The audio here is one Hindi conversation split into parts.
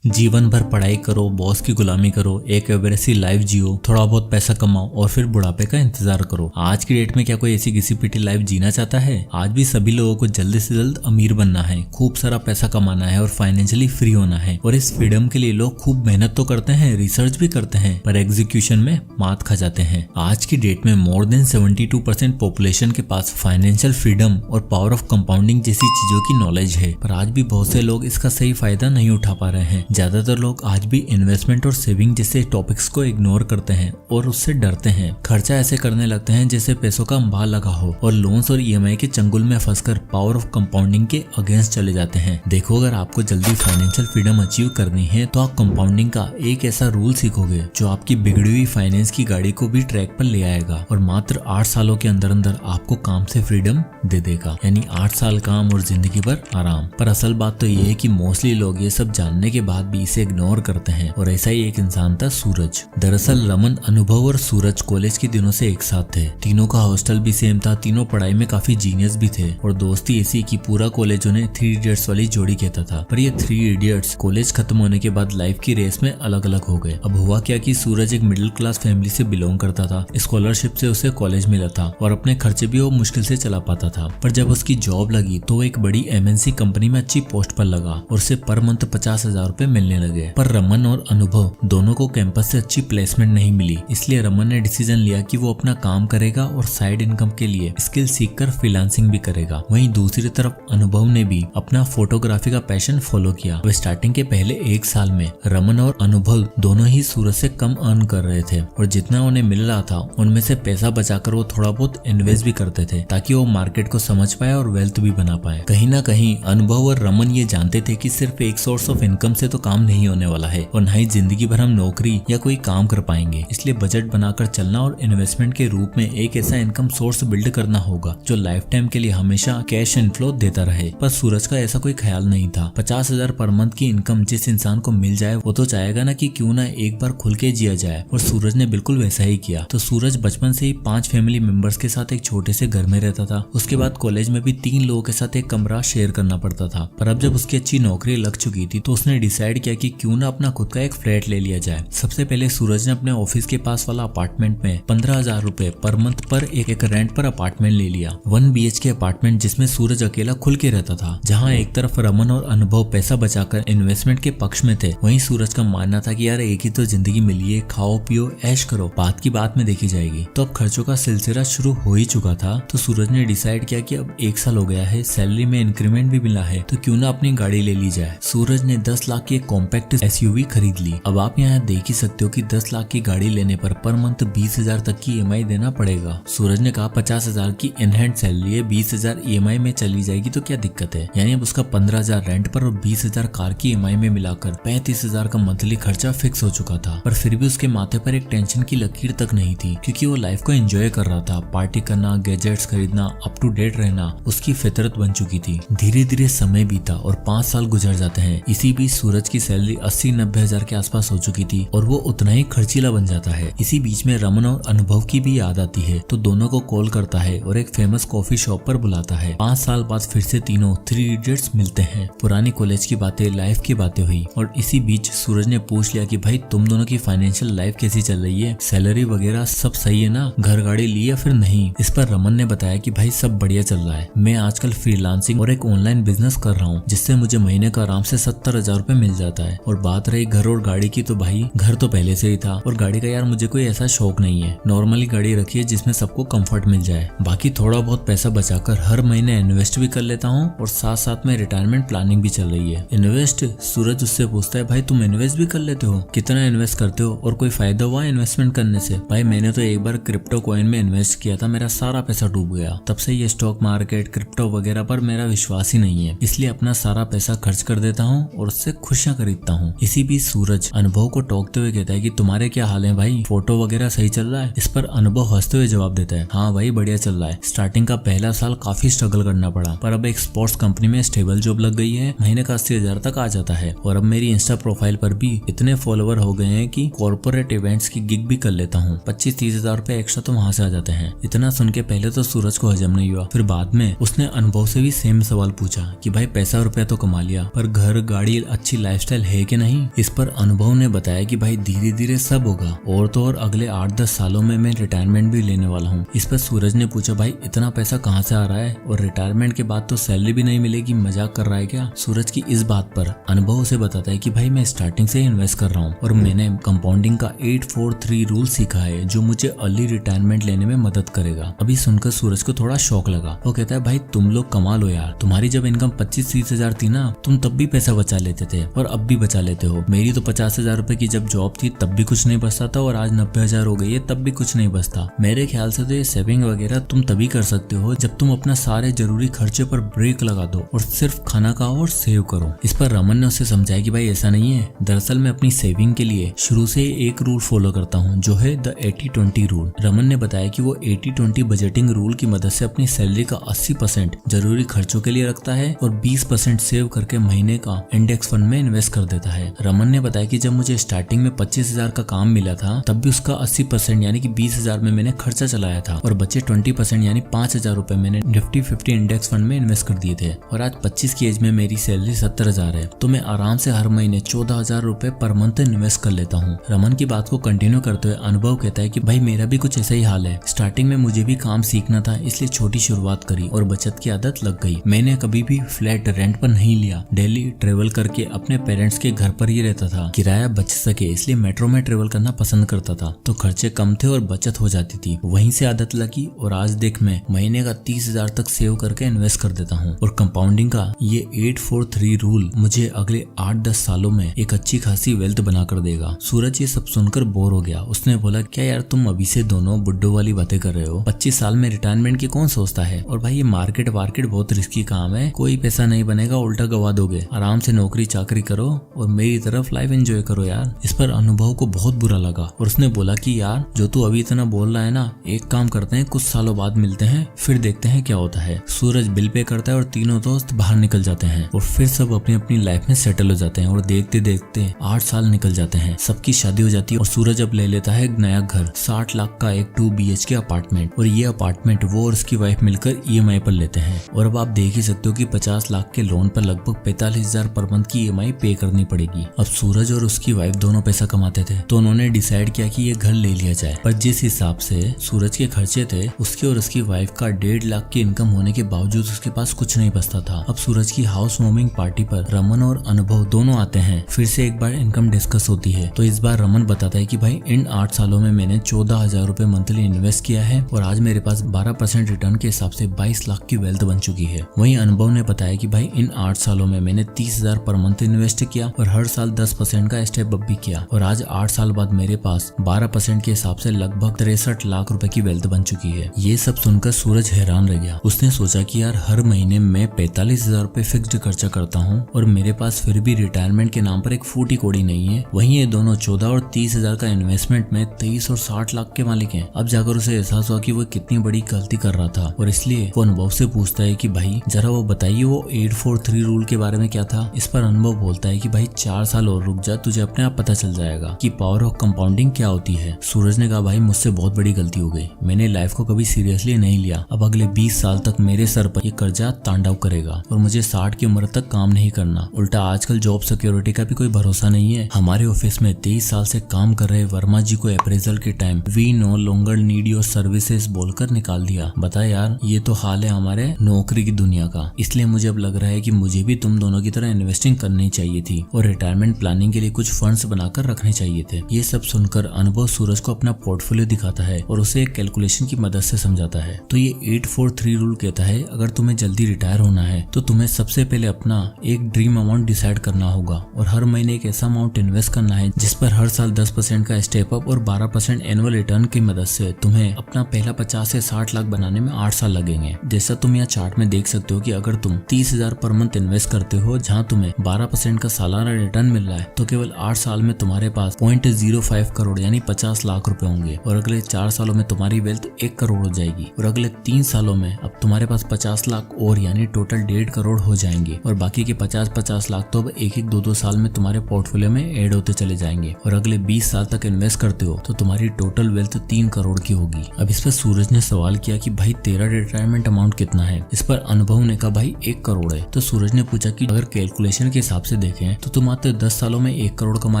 जीवन भर पढ़ाई करो, बॉस की गुलामी करो, एक एवरेसी लाइफ जियो, थोड़ा बहुत पैसा कमाओ और फिर बुढ़ापे का इंतजार करो। आज की डेट में क्या कोई ऐसी घिसी पिटी लाइफ जीना चाहता है? आज भी सभी लोगों को जल्दी से जल्द अमीर बनना है, खूब सारा पैसा कमाना है और फाइनेंशियली फ्री होना है। और इस फ्रीडम के लिए लोग खूब मेहनत तो करते हैं, रिसर्च भी करते हैं, पर एग्जीक्यूशन में मात खा जाते हैं। आज की डेट में मोर देन 72% पॉपुलेशन के पास फाइनेंशियल फ्रीडम और पावर ऑफ कंपाउंडिंग जैसी चीजों की नॉलेज है, पर आज भी बहुत से लोग इसका सही फायदा नहीं उठा पा रहे हैं। ज्यादातर लोग आज भी इन्वेस्टमेंट और सेविंग जैसे टॉपिक्स को इग्नोर करते हैं और उससे डरते हैं। खर्चा ऐसे करने लगते हैं जैसे पैसों का अंबार लगा हो और लोन्स और ईएमआई के चंगुल में फंसकर पावर ऑफ कंपाउंडिंग के अगेंस्ट चले जाते हैं। देखो, अगर आपको जल्दी फाइनेंशियल फ्रीडम अचीव करनी है तो आप कंपाउंडिंग का एक ऐसा रूल सीखोगे जो आपकी बिगड़ी हुई फाइनेंस की गाड़ी को भी ट्रैक पर ले आएगा और मात्र 8 सालों के अंदर अंदर आपको काम से फ्रीडम दे देगा। यानी 8 साल काम और जिंदगी भर आराम। पर असल बात तो ये है कि मोस्टली लोग ये सब जानने के बाद भी इसे इग्नोर करते हैं। और ऐसा ही एक इंसान था, सूरज। दरअसल रमन, अनुभव और सूरज कॉलेज के दिनों से एक साथ थे। तीनों का हॉस्टल भी सेम था, तीनों पढ़ाई में काफी जीनियस भी थे और दोस्ती ऐसी कि पूरा कॉलेज उन्हें 3 इडियट्स वाली जोड़ी कहता था। पर ये 3 इडियट्स कॉलेज खत्म होने के बाद लाइफ की रेस में अलग अलग हो गए। अब हुआ क्या कि सूरज एक मिडिल क्लास फैमिली से बिलोंग करता था। स्कॉलरशिप से उसे कॉलेज मिला था और अपने खर्चे भी वो मुश्किल से चला पाता था। पर जब उसकी जॉब लगी तो वो एक बड़ी एमएनसी कंपनी में अच्छी पोस्ट पर लगा और उसे पर मंथ 50,000 रुपए मिलने लगे। पर रमन और अनुभव दोनों को कैंपस से अच्छी प्लेसमेंट नहीं मिली, इसलिए रमन ने डिसीजन लिया कि वो अपना काम करेगा और साइड इनकम के लिए स्किल सीखकर फ्रीलांसिंग भी करेगा। वहीं दूसरी तरफ अनुभव ने भी अपना फोटोग्राफी का पैशन फॉलो किया। वे स्टार्टिंग के पहले 1 साल में रमन और अनुभव दोनों ही सूरज से कम अर्न कर रहे थे और जितना उन्हें मिल रहा था उनमें से पैसा बचाकर वो थोड़ा बहुत इन्वेस्ट भी करते थे ताकि वो मार्केट को समझ पाए और वेल्थ भी बना पाए। कहीं ना कहीं अनुभव और रमन ये जानते थे कि सिर्फ एक सोर्स ऑफ इनकम से तो काम नहीं होने वाला है और न ही जिंदगी भर हम नौकरी या कोई काम कर पाएंगे। इसलिए बजट बनाकर चलना और इन्वेस्टमेंट के रूप में एक ऐसा इनकम सोर्स बिल्ड करना होगा जो लाइफ टाइम के लिए हमेशा कैश इनफ्लो देता रहे। पर सूरज का ऐसा कोई ख्याल नहीं था। 50,000 पर मंथ की इनकम जिस इंसान को मिल जाए वो तो चाहेगा ना कि क्यों ना एक बार खुल के जिया जाए, और सूरज ने बिल्कुल वैसा ही किया। तो सूरज बचपन से ही 5 फैमिली मेंबर्स के साथ एक छोटे से घर में रहता था। उसके बाद कॉलेज में भी 3 लोगों के साथ एक कमरा शेयर करना पड़ता था। पर अब जब उसकी अच्छी नौकरी लग चुकी थी तो उसने डिसाइड किया कि क्यों ना अपना खुद का एक फ्लैट ले लिया जाए। सबसे पहले सूरज ने अपने ऑफिस के पास वाला अपार्टमेंट में 15,000 रुपए पर मंथ पर एक रेंट पर अपार्टमेंट ले लिया। 1 BHK अपार्टमेंट जिसमें सूरज अकेला खुल के रहता था। जहाँ एक तरफ रमन और अनुभव पैसा बचाकर इन्वेस्टमेंट के पक्ष में थे, वहीं सूरज का मानना था कि यार एक ही तो जिंदगी मिली है, खाओ पियो ऐश करो, बात की बात में देखी जाएगी। तो अब खर्चों का सिलसिला शुरू हो ही चुका था। तो सूरज ने डिसाइड किया कि अब 1 साल हो गया है, सैलरी में इंक्रीमेंट भी मिला है, तो क्यों ना अपनी गाड़ी ले ली जाए। सूरज ने 10 लाख की कॉम्पैक्ट SUV खरीद ली। अब आप यहाँ देख ही सकते हो कि 10 लाख की गाड़ी लेने पर मंथ 20,000 तक की EMI देना पड़ेगा। सूरज ने कहा 50,000 की इन हैंड सैलरी है, 20,000 EMI में चली जाएगी तो क्या दिक्कत है। यानी अब उसका 15,000 रेंट पर और 20,000 कार की EMI में मिलाकर 35,000 का मंथली खर्चा फिक्स हो चुका था। पर फिर भी उसके माथे पर एक टेंशन की लकीर तक नहीं थी, क्योंकि वो लाइफ को एंजॉय कर रहा था। पार्टी करना, गैजेट्स खरीदना, अप टू डेट रहना उसकी फितरत बन चुकी थी। धीरे धीरे समय बीता और 5 साल गुजर जाते हैं। इसी बीच सूरज की सैलरी 80-90 हजार के आसपास हो चुकी थी और वो उतना ही खर्चीला बन जाता है। इसी बीच में रमन और अनुभव की भी याद आती है, तो दोनों को कॉल करता है और एक फेमस कॉफी शॉप पर बुलाता है। 5 साल बाद फिर से तीनों 3 इडियट्स मिलते हैं। पुरानी कॉलेज की बातें, लाइफ की बातें हुई और इसी बीच सूरज ने पूछ लिया कि भाई तुम दोनों की फाइनेंशियल लाइफ कैसी चल रही है, सैलरी वगैरह सब सही है ना, घर गाड़ी ली या फिर नहीं। इस पर रमन ने बताया कि भाई सब बढ़िया चल रहा है, मैं आजकल फ्रीलांसिंग और एक ऑनलाइन बिजनेस कर रहा हूँ जिससे मुझे महीने का आराम से 70,000 रुपए मिल जाता है। और बात रही घर और गाड़ी की, तो भाई घर तो पहले से ही था और गाड़ी का यार मुझे कोई ऐसा शौक नहीं है। नॉर्मली गाड़ी रखी है जिसमें सबको कंफर्ट मिल जाए। बाकी थोड़ा बहुत पैसा बचाकर हर महीने इन्वेस्ट भी कर लेता हूँ और साथ साथ में रिटायरमेंट प्लानिंग भी चल रही है। इन्वेस्ट? सूरज उससे पूछता है भाई तुम इन्वेस्ट भी कर लेते हो, कितना इन्वेस्ट करते हो और कोई फायदा हुआ इन्वेस्टमेंट करने से? भाई मैंने तो एक बार क्रिप्टो कॉइन में इन्वेस्ट किया था, मेरा सारा पैसा डूब गया। तब से ये स्टॉक मार्केट, क्रिप्टो वगैरह पर मेरा विश्वास ही नहीं है, इसलिए अपना सारा पैसा खर्च कर देता हूँ और उससे खुशियां खरीदता हूँ। इसी बीच सूरज अनुभव को टोकते हुए कहता है कि तुम्हारे क्या हाल है भाई, फोटो वगैरह सही चल रहा है? इस पर अनुभव हंसते हुए जवाब देता है, हाँ भाई बढ़िया चल रहा है। स्टार्टिंग का पहला साल काफी स्ट्रगल करना पड़ा, पर अब एक स्पोर्ट्स कंपनी में स्टेबल जॉब लग गई है, महीने का 80,000 तक आ जाता है। और अब मेरी इंस्टा प्रोफाइल पर भी इतने फॉलोवर हो गए हैं कि कॉर्पोरेट इवेंट्स की गिग भी कर लेता हूँ। 25-30 हजार रुपए एक्स्ट्रा तो वहां से आ जाते हैं। इतना सुन के पहले तो सूरज को हजम नहीं हुआ, फिर बाद में उसने अनुभव से भी सेम सवाल पूछा कि भाई पैसा रुपया तो कमा लिया, पर घर गाड़ी अच्छी लाइफ लाइफस्टाइल है कि नहीं। इस पर अनुभव ने बताया कि भाई धीरे धीरे सब होगा, और तो और अगले 8-10 सालों में मैं रिटायरमेंट भी लेने वाला हूँ। इस पर सूरज ने पूछा भाई इतना पैसा कहाँ से आ रहा है, और रिटायरमेंट के बाद तो सैलरी भी नहीं मिलेगी, मजाक कर रहा है क्या। सूरज की इस बात पर अनुभव उसे बताता है कि भाई मैं स्टार्टिंग से इन्वेस्ट कर रहा हूँ और मैंने कंपाउंडिंग का 8-4-3 रूल सीखा है जो मुझे अर्ली रिटायरमेंट लेने में मदद करेगा। अभी सुनकर सूरज को थोड़ा शौक लगा। वो कहता है भाई तुम लोग कमा लो यार, तुम्हारी जब इनकम 25-30 हजार थी ना, तुम तब भी पैसा बचा लेते थे और अब भी बचा लेते हो। मेरी तो 50,000 रुपए की जब जॉब थी तब भी कुछ नहीं बचता था, और आज 90,000 हो गई है तब भी कुछ नहीं बचता। मेरे ख्याल से तो ये सेविंग वगैरह तुम तभी कर सकते हो जब तुम अपना सारे जरूरी खर्चे पर ब्रेक लगा दो और सिर्फ खाना खाओ और सेव करो। इस पर रमन ने उसे समझाया कि भाई ऐसा नहीं है, दरअसल मैं अपनी सेविंग के लिए शुरू से एक रूल फॉलो करता हूँ जो है द 80-20 रूल। रमन ने बताया कि वो 80-20 बजटिंग रूल की मदद से अपनी सैलरी का 80% जरूरी खर्चों के लिए रखता है और 20% सेव करके महीने का इंडेक्स फंड में इन्वेस्ट कर देता है। रमन ने बताया कि जब मुझे स्टार्टिंग में 25,000 का काम मिला था तब भी उसका 80% यानी कि 20,000 में मैंने खर्चा चलाया था, और बचे 20% यानी 5,000 रुपए मैंने निफ्टी 50 इंडेक्स फंड में इन्वेस्ट कर दिए थे। और आज 25 की एज में मेरी सैलरी 70,000 है, तो मैं आराम से हर महीने 14,000 रुपए पर मंथ इन्वेस्ट कर लेता हूँ। रमन की बात को कंटिन्यू करते हुए अनुभव कहता है कि भाई मेरा भी कुछ ऐसा ही हाल है। स्टार्टिंग में मुझे भी काम सीखना था, इसलिए छोटी शुरुआत करी और बचत की आदत लग गई। मैंने कभी भी फ्लैट रेंट पर नहीं लिया, डेली ट्रेवल करके अपने पेरेंट्स के घर पर ही रहता था। किराया बच सके इसलिए मेट्रो में ट्रेवल करना पसंद करता था, तो खर्चे कम थे और बचत हो जाती थी। वहीं से आदत लगी और आज देख मैं महीने का 30,000 तक सेव करके इन्वेस्ट कर देता हूँ। और कंपाउंडिंग का ये 8-4-3 रूल मुझे अगले 8-10 सालों में एक अच्छी खासी वेल्थ बना कर देगा। सूरज ये सब सुनकर बोर हो गया। उसने बोला क्या यार तुम अभी से दोनों बुड्ढों वाली बातें कर रहे हो, 25 साल में रिटायरमेंट की कौन सोचता है। और भाई ये मार्केट बहुत रिस्की काम है, कोई पैसा नहीं बनेगा, उल्टा गवा दोगे। आराम से नौकरी चाकरी करो और मेरी तरफ लाइफ एंजॉय करो यार। इस पर अनुभव को बहुत बुरा लगा और उसने बोला कि यार जो तू अभी इतना बोल रहा है ना, एक काम करते हैं कुछ सालों बाद मिलते हैं, फिर देखते हैं क्या होता है। सूरज बिल पे करता है और तीनों दोस्त बाहर निकल जाते हैं और फिर सब अपनी अपनी लाइफ में सेटल हो जाते हैं। और देखते देखते 8 साल निकल जाते हैं, सबकी शादी हो जाती है और सूरज अब ले लेता है एक नया घर, 60 लाख का एक 2 BHK अपार्टमेंट। और ये अपार्टमेंट वो और उसकी वाइफ मिलकर EMI पर लेते हैं। और अब आप देख ही सकते हो कि 50 लाख के लोन पर लगभग 45,000 पर मंथ की EMI पे करनी पड़ेगी। अब सूरज और उसकी वाइफ दोनों पैसा कमाते थे, तो उन्होंने डिसाइड किया कि ये घर ले लिया जाए। पर जिस हिसाब से सूरज के खर्चे थे, उसके और उसकी वाइफ का 1.5 लाख की इनकम होने के बावजूद उसके पास कुछ नहीं बचता था। अब सूरज की हाउस वार्मिंग पार्टी पर रमन और अनुभव दोनों आते हैं। फिर से एक बार इनकम डिस्कस होती है, तो इस बार रमन बताता है कि भाई इन 8 सालों में मैंने 14,000 रुपए मंथली इन्वेस्ट किया है और आज मेरे पास 12% रिटर्न के हिसाब से 22 लाख की वेल्थ बन चुकी है। वहीं अनुभव ने बताया कि भाई इन 8 सालों में मैंने 30,000 पर मंथ इन्वेस्ट किया और हर साल 10% का स्टेप अप भी किया, और आज 8 साल बाद मेरे पास 12% के हिसाब से लगभग 63 लाख रुपए की वेल्थ बन चुकी है। ये सब सुनकर सूरज हैरान रह गया। उसने सोचा कि यार हर महीने मैं 45,000 रुपए फिक्स्ड खर्चा करता हूँ और मेरे पास फिर भी रिटायरमेंट के नाम पर एक फूटी कोड़ी नहीं है। वहीं ये दोनों 14 और 30,000 का इन्वेस्टमेंट में 23 और 60 लाख के मालिक हैं। अब जाकर उसे एहसास हुआ कि वो कितनी बड़ी गलती कर रहा था, और इसलिए वो अनुभव से पूछता है कि भाई जरा वो बताइए वो 8-4-3 रूल के बारे में क्या था। इस पर अनुभव बोलता है कि भाई 4 साल और रुक जा, तुझे अपने आप पता चल जाएगा कि पावर ऑफ कंपाउंडिंग क्या होती है। सूरज ने कहा भाई मुझसे बहुत बड़ी गलती हो गई, मैंने लाइफ को कभी सीरियसली नहीं लिया। अब अगले 20 साल तक मेरे सर पर ये कर्जा तांडव करेगा और मुझे 60 की उम्र तक काम नहीं करना। उल्टा आजकल जॉब सिक्योरिटी का भी कोई भरोसा नहीं है। हमारे ऑफिस में 23 साल से काम कर रहे वर्मा जी को अप्रेजल के time we no longer need your services बोलकर निकाल दिया। बता यार ये तो हाल है हमारे नौकरी की दुनिया का। इसलिए मुझे अब लग रहा है कि मुझे भी तुम दोनों की तरह इन्वेस्टिंग करनी चाहिए थी और रिटायरमेंट प्लानिंग के लिए कुछ फंड्स बनाकर रखने चाहिए थे। ये सब सुनकर अनुभव सूरज को अपना पोर्टफोलियो दिखाता है और उसे एक कैलकुलेशन की मदद से समझाता है। तो ये 8-4-3 रूल कहता है अगर तुम्हें जल्दी रिटायर होना है तो तुम्हें सबसे पहले अपना एक ड्रीम अमाउंट डिसाइड करना होगा और हर महीने एक ऐसा अमाउंट इन्वेस्ट करना है जिस पर हर साल 10% का स्टेप अप और 12% एनुअल रिटर्न की मदद से तुम्हें अपना पहला 50 से 60 लाख बनाने में 8 साल लगेंगे। जैसा तुम यहाँ चार्ट में देख सकते हो कि अगर तुम 30,000 पर मंथ इन्वेस्ट करते हो जहाँ तुम्हें 12% का सालाना रिटर्न मिल रहा है तो केवल 8 साल में तुम्हारे पास 0.05 करोड़ यानी 50 लाख रुपए होंगे और अगले 4 सालों में तुम्हारी वेल्थ 1 करोड़ हो जाएगी और अगले 3 सालों में अब तुम्हारे पास 50 लाख और यानी टोटल 1.5 करोड़ हो जाएंगे और बाकी के 50 लाख तो अब 1-2 साल में तुम्हारे पोर्टफोलियो में ऐड होते चले जाएंगे और अगले 20 साल तक इन्वेस्ट करते हो तो तुम्हारी टोटल वेल्थ 3 करोड़ की होगी। अब इस पर सूरज ने सवाल किया कि भाई तेरा रिटायरमेंट अमाउंट कितना है। इस पर अनुभव ने कहा भाई 1 करोड़ है। तो सूरज ने पूछा कि अगर कैलकुलेशन के हिसाब से देखें तो तू मात्र 10 सालों में 1 करोड़ कमा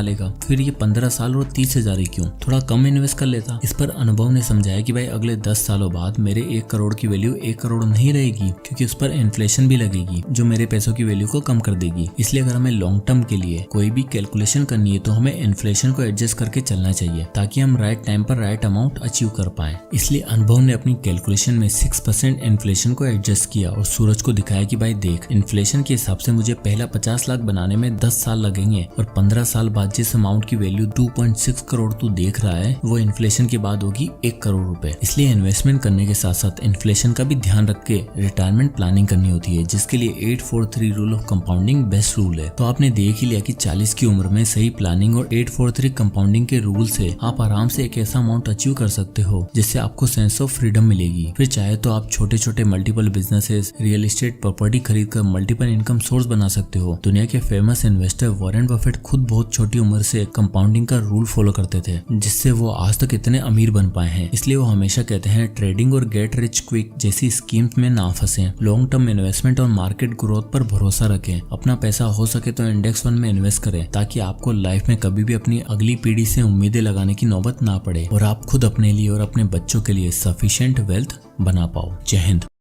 लेगा, फिर ये 15 साल और 30,000 ही क्यों, थोड़ा कम इन्वेस्ट कर लेता। इस पर अनुभव ने समझाया कि भाई अगले 10 सालों बाद मेरे 1 करोड़ की वैल्यू 1 करोड़ नहीं रहेगी, क्योंकि उस पर इन्फ्लेशन भी लगेगी जो मेरे पैसों की वैल्यू को कम कर देगी। इसलिए अगर हमें लॉन्ग टर्म के लिए कोई भी कैलकुलेशन करनी है तो हमें इन्फ्लेशन को एडजस्ट करके चलना चाहिए, ताकि हम राइट टाइम पर राइट अमाउंट अचीव कर पाए। इसलिए अनुभव ने अपनी कैलकुलेशन में 6% इन्फ्लेशन को एडजस्ट किया और सूरज को दिखाया कि भाई देख, इन्फ्लेशन के हिसाब से मुझे पहला 50 लाख बनाने में 10 साल लगेंगे और 15 साल बाद जिस अमाउंट की वैल्यू 2.6 करोड़ तू देख रहा है वो इन्फ्लेशन के बाद होगी 1 करोड़ रुपए। इसलिए इन्वेस्टमेंट करने के साथ साथ इन्फ्लेशन का भी ध्यान रख के रिटायरमेंट प्लानिंग करनी होती है, जिसके लिए 843 rule of compounding best rule है। तो आपने देख ही लिया कि 40 की उम्र में सही प्लानिंग और 843 कंपाउंडिंग के रूल से आप आराम से एक ऐसा अमाउंट अचीव कर सकते हो जिससे आपको सेंस ऑफ फ्रीडम मिलेगी। फिर चाहे तो आप छोटे छोटे multiple businesses, real estate property खरीद कर मल्टीपल इनकम सोर्स बना सकते हो। दुनिया के फेमस इन्वेस्टर वॉरेन बफेट खुद बहुत छोटी उम्र से कंपाउंडिंग का रूल फॉलो करते थे, जिससे वो आज तक इतने अमीर बन पाए हैं। इसलिए वो हमेशा कहते हैं ट्रेडिंग और गेट रिच क्विक जैसी स्कीम्स में ना फंसे, लॉन्ग टर्म इन्वेस्टमेंट और मार्केट ग्रोथ पर भरोसा रखें। अपना पैसा हो सके तो इंडेक्स फंड में इन्वेस्ट करें, ताकि आपको लाइफ में कभी भी अपनी अगली पीढ़ी से उम्मीदें लगाने की नौबत ना पड़े और आप खुद अपने लिए और अपने बच्चों के लिए सफिशिएंट वेल्थ बना पाओ। जय हिंद।